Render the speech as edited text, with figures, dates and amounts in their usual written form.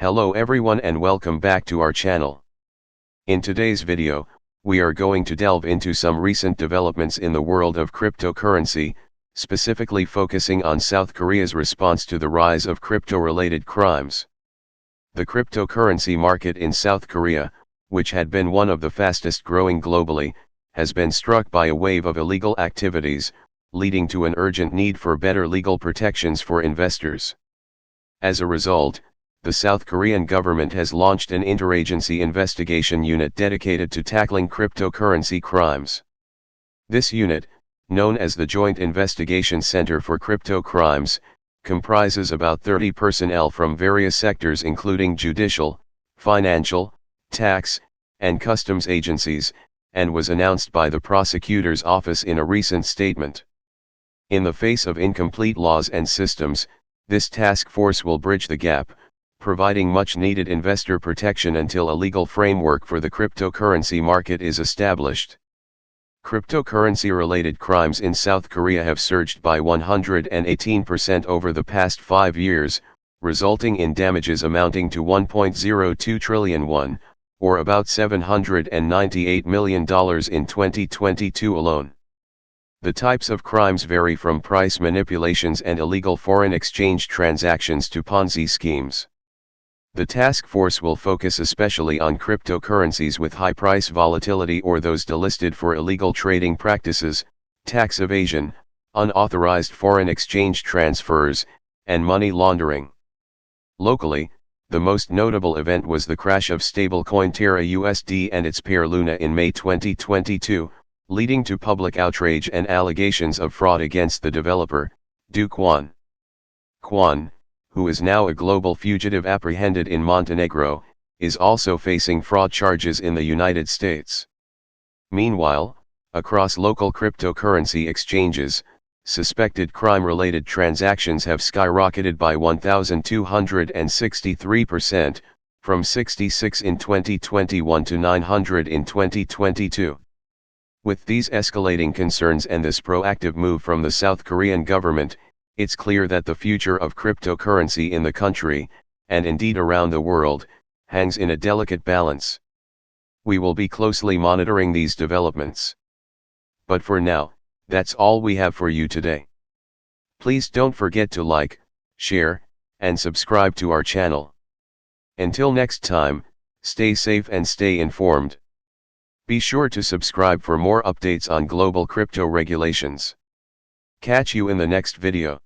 Hello everyone and welcome back to our channel. In today's video, we are going to delve into some recent developments in the world of cryptocurrency, specifically focusing on South Korea's response to the rise of crypto-related crimes. The cryptocurrency market in South Korea, which had been one of the fastest growing globally, has been struck by a wave of illegal activities, leading to an urgent need for better legal protections for investors. As a result, the South Korean government has launched an interagency investigation unit dedicated to tackling cryptocurrency crimes. This unit, known as the Joint Investigation Center for Crypto Crimes, comprises about 30 personnel from various sectors including judicial, financial, tax, and customs agencies, and was announced by the prosecutor's office in a recent statement. In the face of incomplete laws and systems, this task force will bridge the gap, providing much-needed investor protection until a legal framework for the cryptocurrency market is established. Cryptocurrency-related crimes in South Korea have surged by 118% over the past 5 years, resulting in damages amounting to 1.02 trillion won, or about $798 million in 2022 alone. The types of crimes vary from price manipulations and illegal foreign exchange transactions to Ponzi schemes. The task force will focus especially on cryptocurrencies with high price volatility or those delisted for illegal trading practices, tax evasion, unauthorized foreign exchange transfers, and money laundering. Locally, the most notable event was the crash of stablecoin Terra USD and its pair Luna in May 2022, leading to public outrage and allegations of fraud against the developer, Do Kwon. Kwon, who is now a global fugitive apprehended in Montenegro, is also facing fraud charges in the United States. Meanwhile, across local cryptocurrency exchanges, suspected crime-related transactions have skyrocketed by 1,263%, from 66 in 2021 to 900 in 2022. With these escalating concerns and this proactive move from the South Korean government, it's clear that the future of cryptocurrency in the country, and indeed around the world, hangs in a delicate balance. We will be closely monitoring these developments. But for now, that's all we have for you today. Please don't forget to like, share, and subscribe to our channel. Until next time, stay safe and stay informed. Be sure to subscribe for more updates on global crypto regulations. Catch you in the next video.